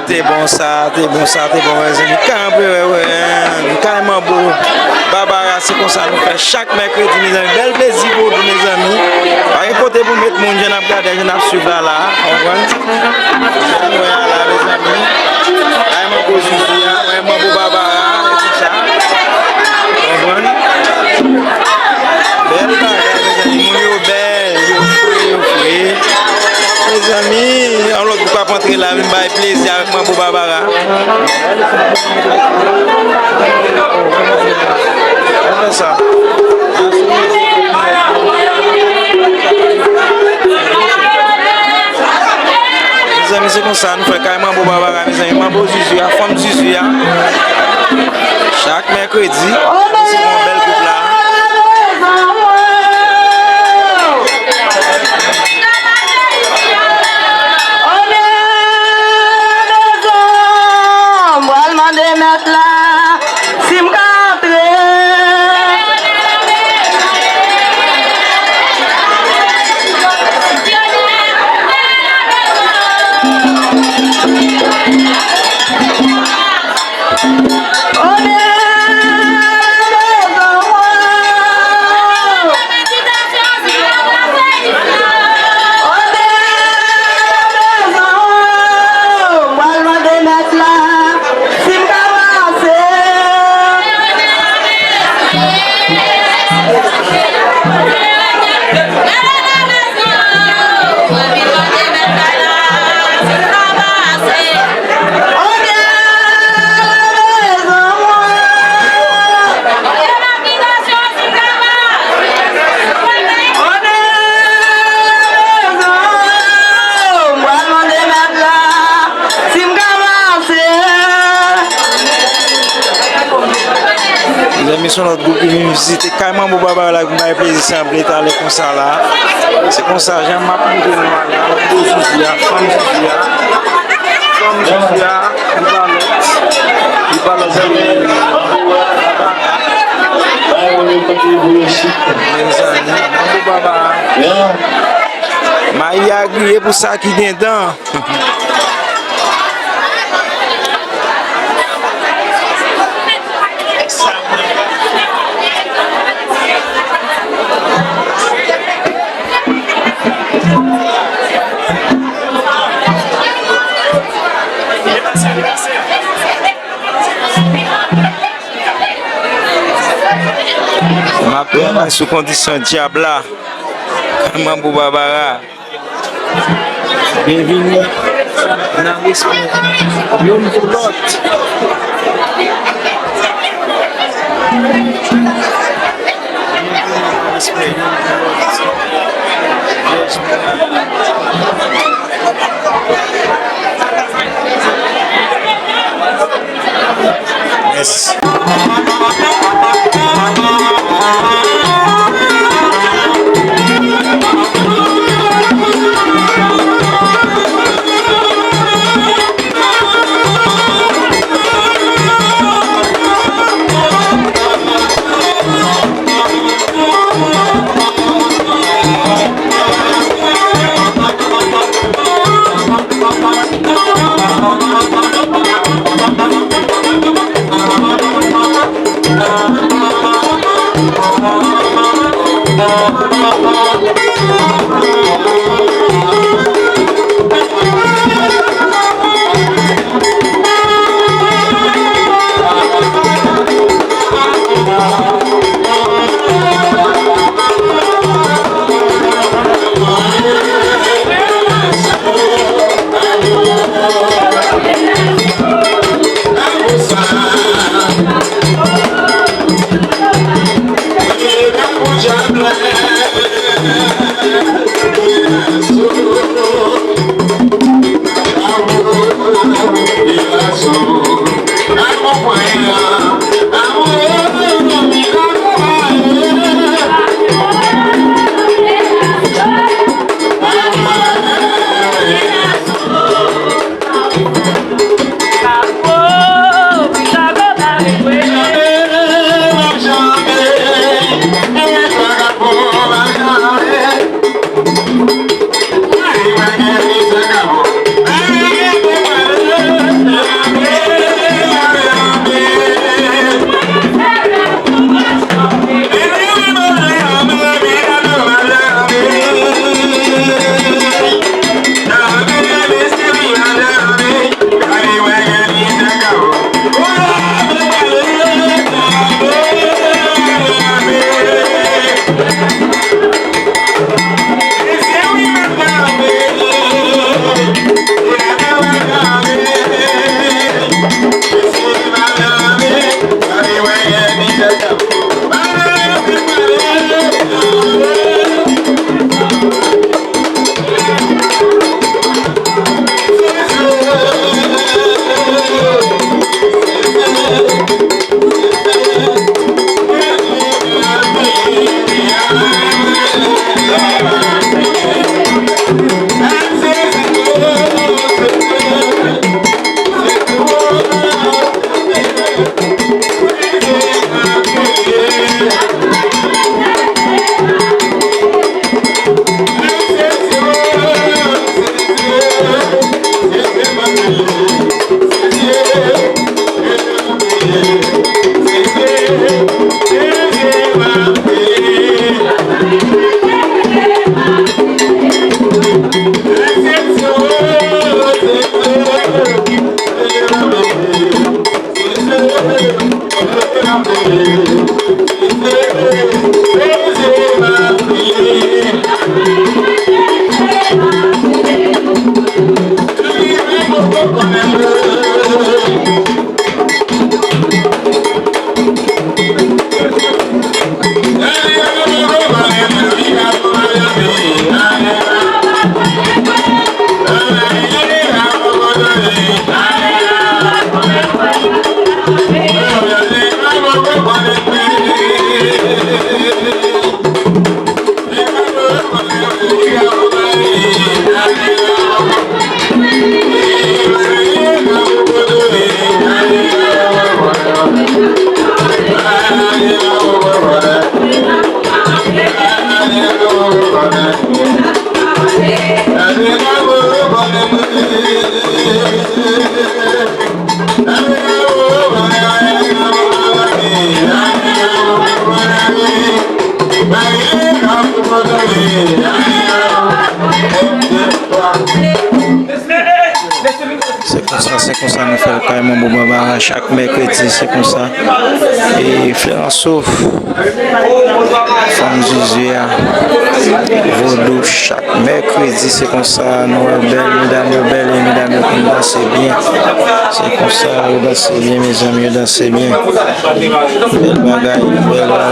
T'es bon, mes amis. Carrément beau. Barbara, c'est comme ça, nous faisons chaque mercredi, mes amis. Bel plaisir pour tous mes amis. Par côté pour mettre mon jeune à regarder, je n'ai suivi là. On voit. Là, mes amis. Carrément beau, vraiment beau, Barbara. Et tout ça. On voit. Belle bagarre, mes amis. Mon yo belle. Yo foué. Mes amis, on l'autre pourquoi pas entrer là, me faire plaisir avec moi pour Barbara. On fait ça. Mes amis, c'est comme ça, nous faisons carrément pour Barbara, mes amis, ma beau Zuzu, la femme Zuzu. Chaque mercredi, c'est mon bel couple là. Sur notre groupe qui vient visiter carrément mon Barbara là, qui m'a plaisir simple aller comme ça là. C'est comme ça, j'aime ma poudre de noix là, beau Zuzia, femme Zuzia, il parle aux amis. Mon Barbara. Mais il a agréé pour ça qui vient dedans. Ma père sous condition diable là. Mambo Barbara. Bienvenue dans l'esprit. L'homme pour l'autre. Yes. C'est comme ça, nous faisons carrément Boubaba chaque mercredi, c'est comme ça. Et Frère en Sauf, Femme Zizouya, Vaudou, chaque mercredi, c'est comme ça. Nous mesdames, belles et mesdames, nous dansez bien. C'est comme ça, vous dansez bien, mes amis, vous dansez bien. Belle bagaille, belle bagaille. Bon, voilà.